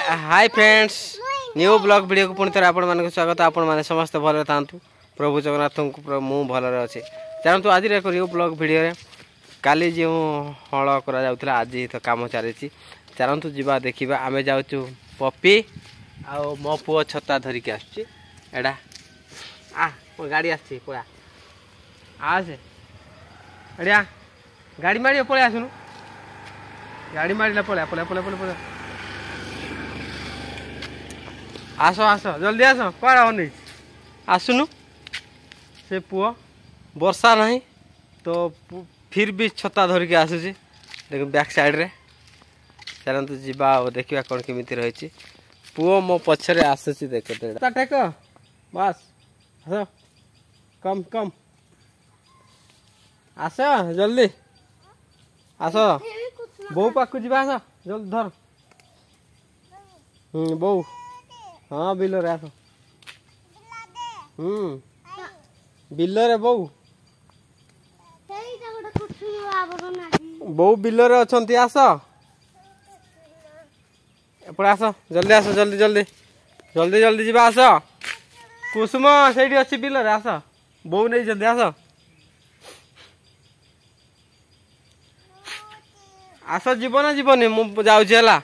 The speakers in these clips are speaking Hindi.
Hi friends new blog video को पुणी थोड़ा आपण मान स्वागत। आपण मैंने समस्त भल था प्रभु जगन्नाथ को मु भलरे अच्छे जानतु आज एक न्यू ब्लॉग वीडियो काली जो हल करा आज तो कम चली चलतु जा देखा आम जाऊँ पपी आ मो पुओ छता धरिकी आसड़ा आ गाड़ी आसी पड़ा आसे एडिया गाड़ी मार पलि आसनु गाड़ी मारे पलि पलि पलि पलि पलि आस आस जल्दी आस कौन होनी आसुनु से पुओ वर्षा नहीं तो फिर भी छता धरिकी आसूसी देख बैक साइड रे चलतु जा देखा कौन केमी रही पुओ मो पछरे आसूसी देख टेक बस आस कम कम आस जल्दी आस बो पाक जा आस जल्दी धर बो हाँ बिल रे आस बिल रे बो बो बिल रे अच्छी आस एपटे आस जल्दी आस जल्दी जल्दी जल्दी जल्दी जा आस कुसुम से अच्छी बिल रे आस बो नहीं जल्दी आस आस जीव ना जीवनी मु जाऊँ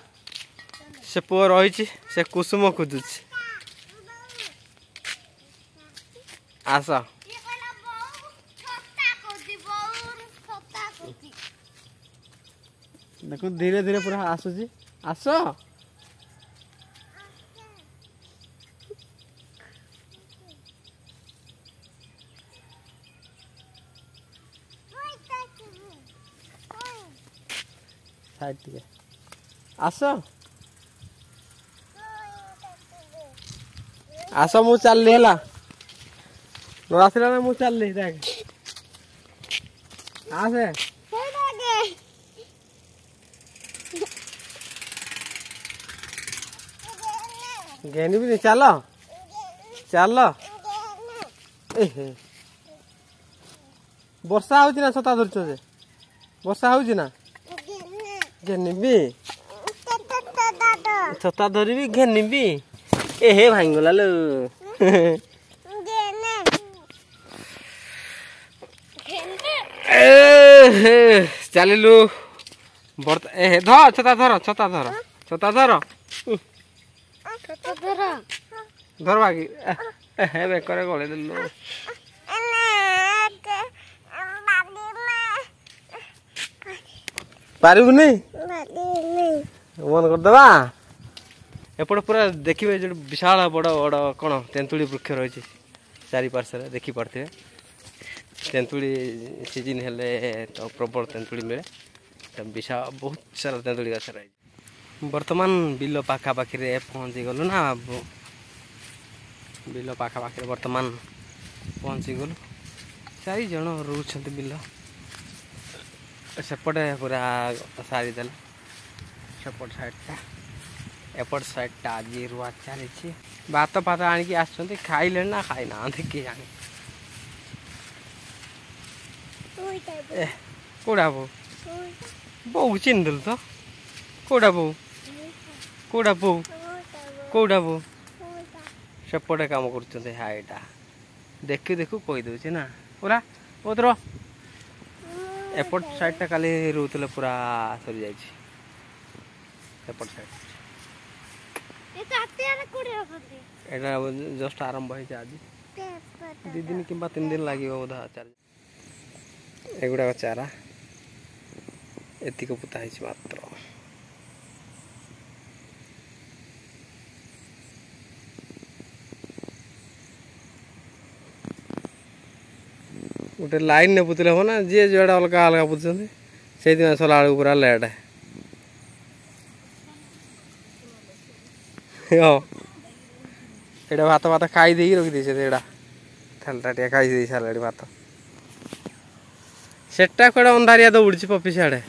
से पुओ रही से कुसुम खोजुची आस देख धीरे धीरे पूरा आसूची आस साइड आस आस मु चलली है आसला ना मु चलली देख आसे गेनी भी नहीं चल चल वर्षा हो ना छता धरछ जे वर्षा हो ना घेनी भी छता धरी भी घेनी भी ए भांगला लो चलू बर्त ए धर छता धर छता धर छता धर धर बाकी बेकर गले देलु पारिबु नहीं मन करदबा एपट पूरा देखिए जो विशाल बड़ बड़ कौन तेंतुली वृक्ष रही चारि पार्श्व देखी पारे तेंतुली सीजन हेले तो प्रबल तेंतुली मिले तो विशाल बहुत सारा तेंतुली गछ रही बर्तमान बिल पाखापाखि पहुँची गलु ना बिल पाखापाखि बर्तमान पहुँची गलु 4 जन रोच बिल सेपटे पूरा सारीदे सेपट साइडटा एपट साइडटा आज रुआ चली भात फात आणिकी आसुँच खाइले ना खाई ना किए जाने कौड़ा बो बो चिन्हदेलु तो कौड़ा बो कौड़ा बो कौड़ा बो सेपटे काम कर हाईटा देखु देखु कहीदे ना पूरा उधर एपट साइडटा काली रोते पूरा सरी जाए सेपट साइड एटा जस्ट आरंभ हो आज 2 दिन कि 3 दिन लगे बोधा चार एगुड़ा चारा एतिक पुता है मात्र गोटे लाइन ने पुतले हो ना जी जो अलग अलग पुतुंट से सला पूरा लेट एटा भात भात खाई दे रखी देटा थलटा खाई दे सारे भात सेटा कड़े अंधारिया तो उड़ी पपी सियाड़े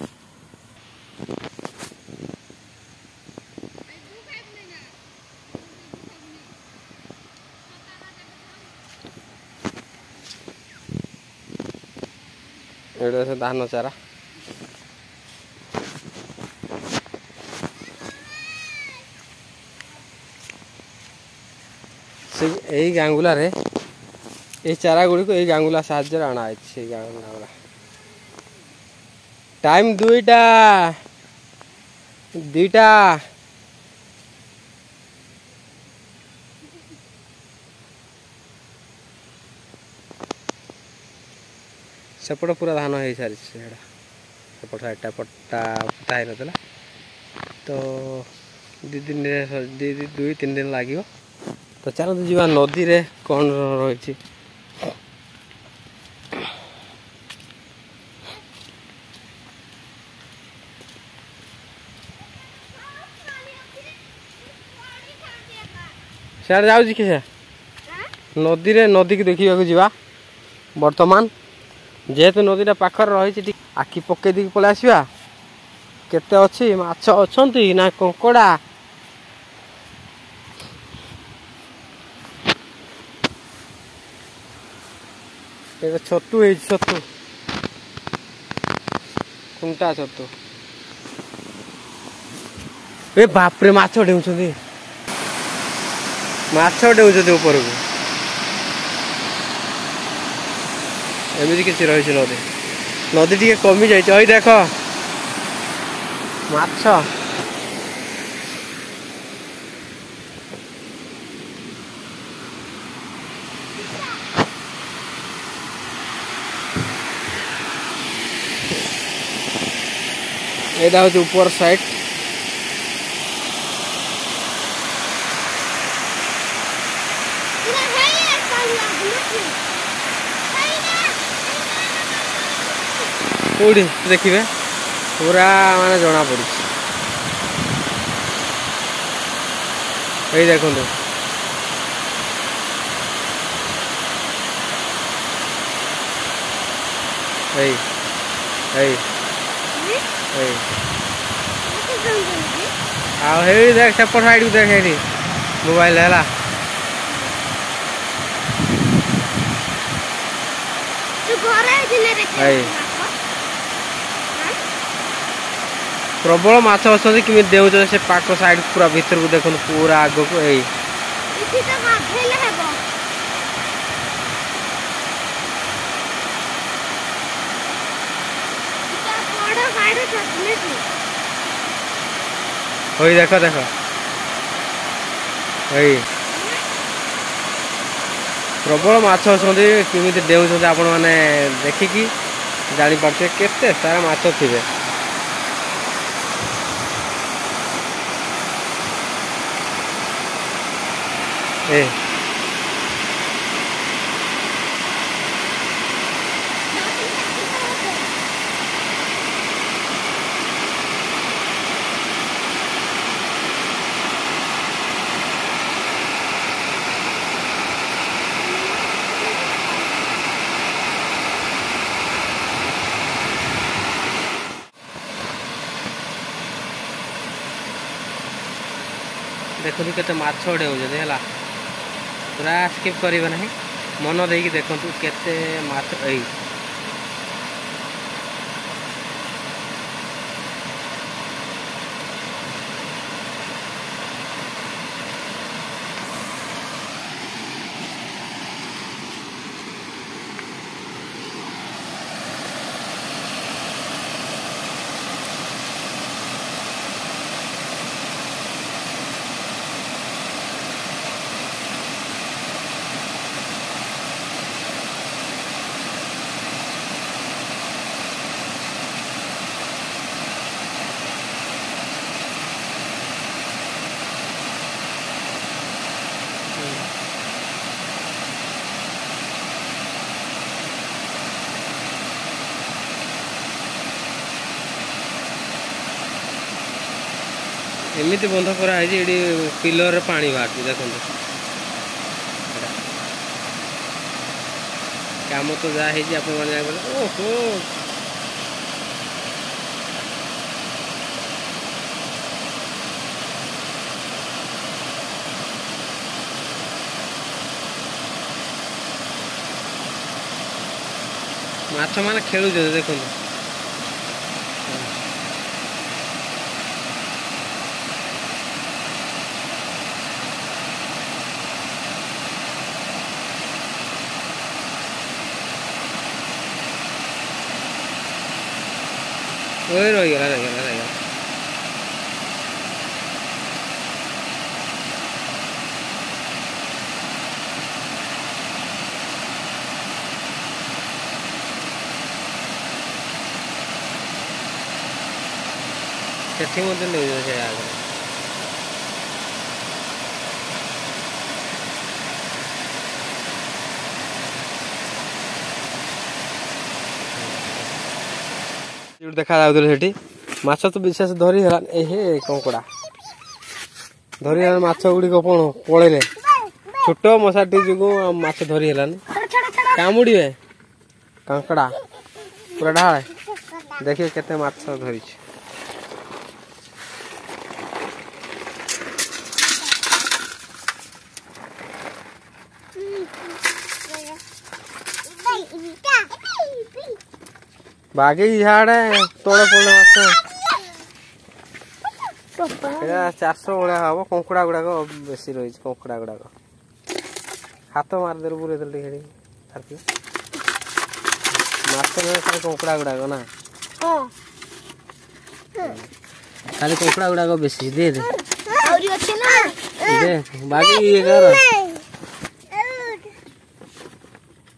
एटा धान चारा से यही गांगुला रे ये चारा गुड़ी को यही गांगुला साहाଯ୍य आना है से गांगुला टाइम दुईटा दुईटा सेपट पूरा धान हो सारी सेपट साइडटा पट्टा पोता ही ना तो दुई तीन दिन लगे तो चलते जी नदी रे कौन रही सियाड़ जाऊँ कि नदी रे नदी की देखा जावा बर्तमान जेहेतु नदीटा पाखर रही आखि पकई दी पलि आसवा केते अच्छी माछ अच्छी ना कंकड़ा छतु है छतु कुंटा छतु ए बापरे माछ डेउछंती माछ डेउछंती ऊपर को एमती किसी रही नदी नदी टी कमी जाए देख माछ एटा हूँ ऊपर साइड कौटी देखिए पूरा माने जना पड़ी देखो देख सेपट साइड को देख मोबाइल है प्रबल माछ अच्छा कि देउछ से पाक साइड पूरा भीतर को देखो पूरा आग को देख देख प्रबल माछ अच्छा कि देउछ आपण मैंने देखिकी जापारे केते सारा माछ थे ए देखो केते माछ डेउछे है पूरा स्किप करेंगे ना मन देकी देखु केते माछ एमती बंध कराई पिलर पानी बाहर देखो काम तो जहाँ है ओहो माछ मैंने खेलु देखो ओए रहीगला सेठी मत नहीं से आगे देखा जाऊे माछ तो विशेष धरी हे कंकड़ा धरी माछ गुड़िक कौन पलैले छोट मशाटी जो माछ धरी कामुड़े कंकड़ा पूरा ढाल देखिए केते माछ धरी बागे इहाड़े तोड़े पड़े माछ 400 भाया हम कंकड़ा गुड़ाक बेस रही कंकड़ा गुड़ाक हाथ मारदे बुरे माछ खाली कंकड़ा गुड़ाक ना खाली कंकड़ा गुड़ाक बेस दे बाकी ये कर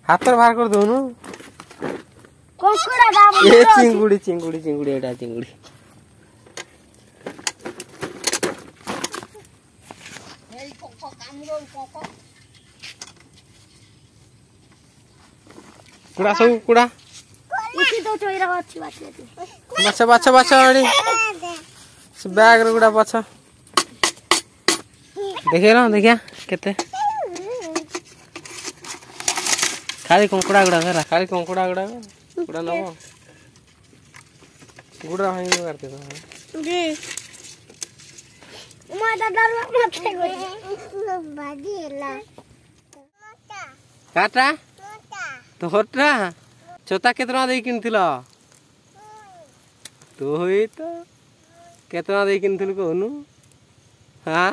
हाथ बाहर कर दौनु ये चिंगुड़ी चिंगुड़ी चिंगुड़ी एटा चिंगुड़ी कुड़ा सब कुड़ा इसी तो चोइरा अच्छी बात है बाछा बाछा बाछा आड़ी से बैग रे कुड़ा बाछा देखिए ना देखिया केते खाली कंकड़ा गुड़ा करा खाली कंकड़ा गुड़ा गुड़ा नबो गुड़ा भाई में करते तो जी उमा दादा मते गई बाजीला काटा तो होटा छोटा केतना दे किनथिला तो होई तो केतना दे किनथिल कोनु हां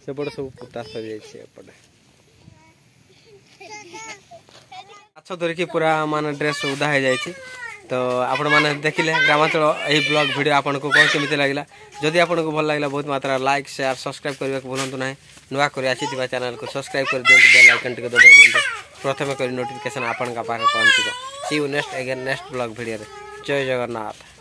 सेपटे सब पोता सर जापटे माछ धरिकी पूरा मान ड्रेस उदा हो जाए तो आपण मैंने देखिले ग्रामांचल यही ब्लॉग वीडियो आपन को कौन केमी लगे जदि आपन को भल लगे बहुत मात्रा लाइक शेयर सब्सक्राइब करने को भूलु ना नुआ कर आसी चैनल को सब्सक्राइब कर दिखाँ बेल आइकन टिके दबाई दिखाँ प्रथम कर नोटिफिकेशन आपन का पाखे पहुँच see you next again next blog video जय जगन्नाथ।